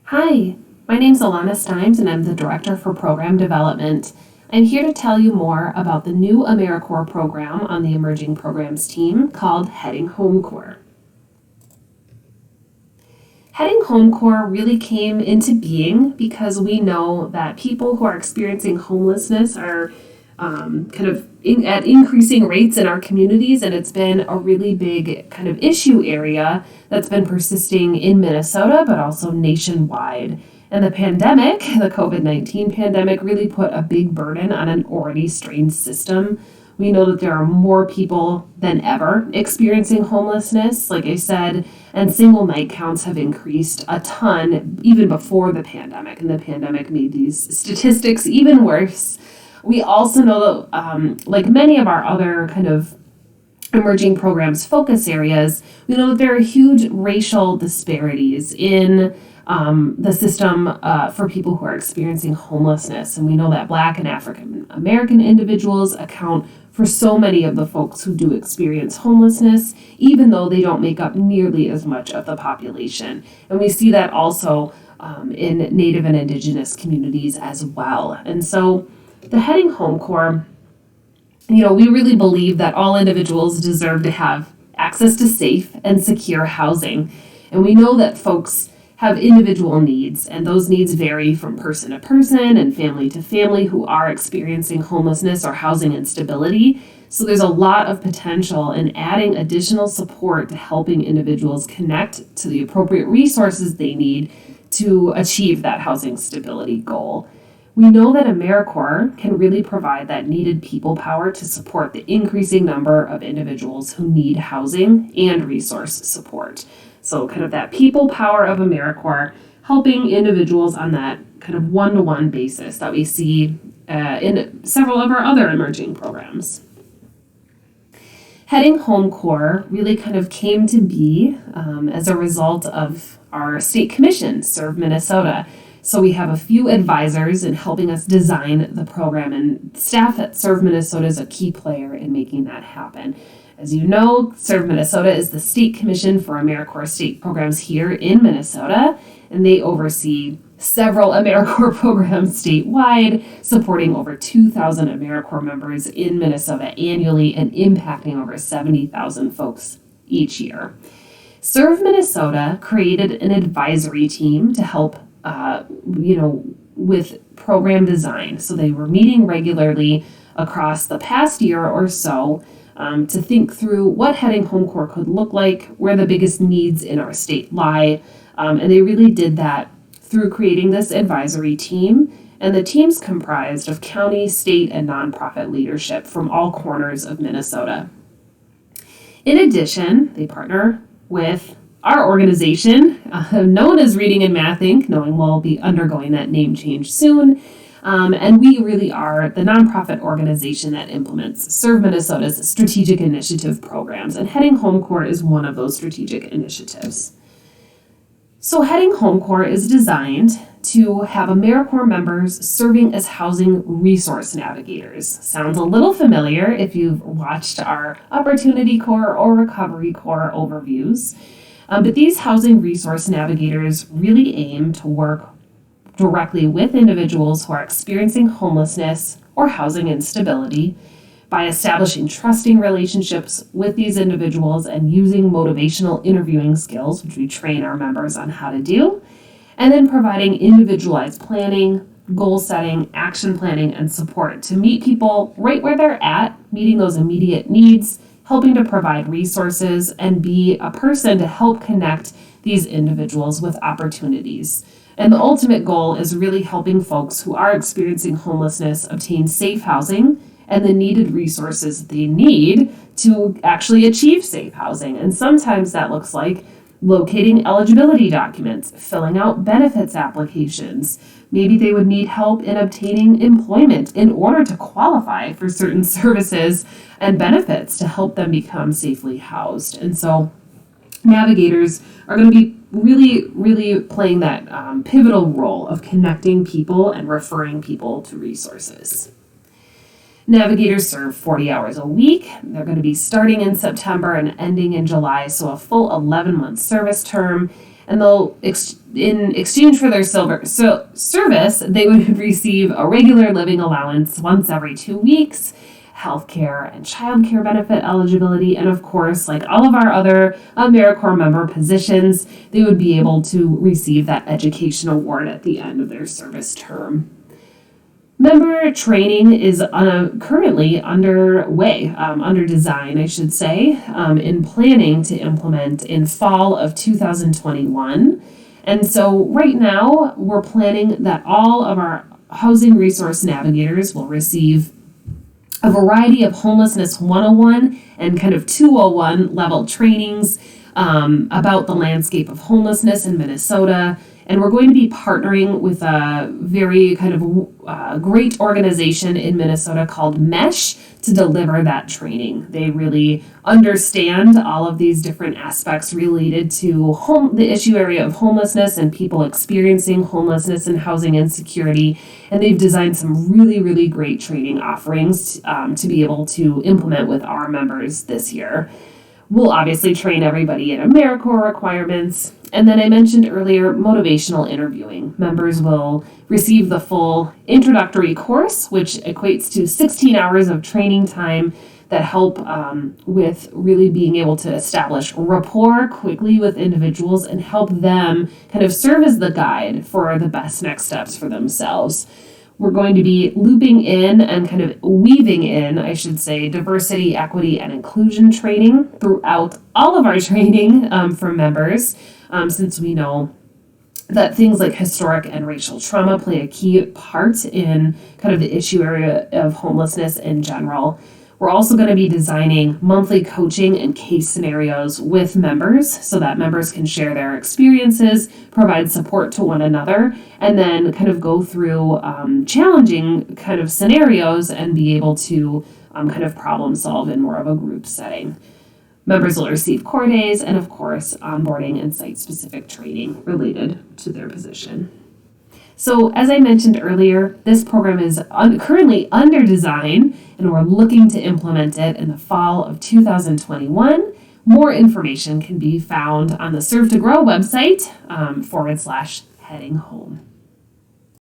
Hi, my name's Alana Stimes and I'm the Director for Program Development. I'm here to tell you more about the new AmeriCorps program on the Emerging Programs team called Heading Home Corps. Heading Home Corps really came into being because we know that people who are experiencing homelessness are at increasing rates in our communities, and it's been a really big kind of issue area that's been persisting in Minnesota, but also nationwide. And the pandemic, the COVID-19 pandemic, really put a big burden on an already strained system. We know that there are more people than ever experiencing homelessness, like I said, and single night counts have increased a ton even before the pandemic, and the pandemic made these statistics even worse. We also know that, like many of our other kind of emerging programs focus areas, we know that there are huge racial disparities in the system for people who are experiencing homelessness. And we know that Black and African American individuals account for so many of the folks who do experience homelessness, even though they don't make up nearly as much of the population. And we see that also in Native and Indigenous communities as well. And so the Heading Home Corps, we really believe that all individuals deserve to have access to safe and secure housing. And we know that folks have individual needs, and those needs vary from person to person and family to family who are experiencing homelessness or housing instability. So there's a lot of potential in adding additional support to helping individuals connect to the appropriate resources they need to achieve that housing stability goal. We know that AmeriCorps can really provide that needed people power to support the increasing number of individuals who need housing and resource support. So kind of that people power of AmeriCorps helping individuals on that kind of one-to-one basis that we see in several of our other emerging programs. Heading Home Corps really kind of came to be as a result of our state commission, Serve Minnesota. So we have a few advisors in helping us design the program, and staff at Serve Minnesota is a key player in making that happen. As you know, Serve Minnesota is the state commission for AmeriCorps state programs here in Minnesota, and they oversee several AmeriCorps programs statewide, supporting over 2,000 AmeriCorps members in Minnesota annually and impacting over 70,000 folks each year. Serve Minnesota created an advisory team to help with program design. So they were meeting regularly across the past year or so to think through what Heading Home Corps could look like, where the biggest needs in our state lie. And they really did that through creating this advisory team. And the team's comprised of county, state, and nonprofit leadership from all corners of Minnesota. In addition, they partner with our organization, known as Reading and Math Inc., knowing we'll be undergoing that name change soon. And we really are the nonprofit organization that implements Serve Minnesota's strategic initiative programs. And Heading Home Corps is one of those strategic initiatives. So Heading Home Corps is designed to have AmeriCorps members serving as housing resource navigators. Sounds a little familiar if you've watched our Opportunity Corps or Recovery Corps overviews. But these housing resource navigators really aim to work directly with individuals who are experiencing homelessness or housing instability by establishing trusting relationships with these individuals and using motivational interviewing skills, which we train our members on how to do, and then providing individualized planning, goal setting, action planning, and support to meet people right where they're at, meeting those immediate needs, helping to provide resources, and be a person to help connect these individuals with opportunities. And the ultimate goal is really helping folks who are experiencing homelessness obtain safe housing and the needed resources they need to actually achieve safe housing. And sometimes that looks like locating eligibility documents, filling out benefits applications. Maybe they would need help in obtaining employment in order to qualify for certain services and benefits to help them become safely housed. And so navigators are going to be really playing that pivotal role of connecting people and referring people to resources. Navigators serve 40 hours a week. They're going to be starting in September and ending in July, so a full 11-month service term. And in exchange for their service, they would receive a regular living allowance once every 2 weeks, healthcare and childcare benefit eligibility, and of course, like all of our other AmeriCorps member positions, they would be able to receive that education award at the end of their service term. Member training is currently underway, under design, I should say, in planning to implement in fall of 2021. And so right now, we're planning that all of our housing resource navigators will receive a variety of homelessness 101 and kind of 201 level trainings about the landscape of homelessness in Minnesota. And we're going to be partnering with a very kind of great organization in Minnesota called MESH to deliver that training. They really understand all of these different aspects related to the issue area of homelessness and people experiencing homelessness and housing insecurity. And they've designed some really, really great training offerings to be able to implement with our members this year. We'll obviously train everybody in AmeriCorps requirements. And then I mentioned earlier, motivational interviewing. Members will receive the full introductory course, which equates to 16 hours of training time that help with really being able to establish rapport quickly with individuals and help them kind of serve as the guide for the best next steps for themselves. We're going to be looping in and kind of weaving in, I should say, diversity, equity, and inclusion training throughout all of our training for members, since we know that things like historic and racial trauma play a key part in kind of the issue area of homelessness in general. We're also going to be designing monthly coaching and case scenarios with members so that members can share their experiences, provide support to one another, and then kind of go through challenging kind of scenarios and be able to kind of problem solve in more of a group setting. Members will receive core days and, of course, onboarding and site-specific training related to their position. So, as I mentioned earlier, this program is currently under design, and we're looking to implement it in the fall of 2021. More information can be found on the Serve to Grow website /heading home.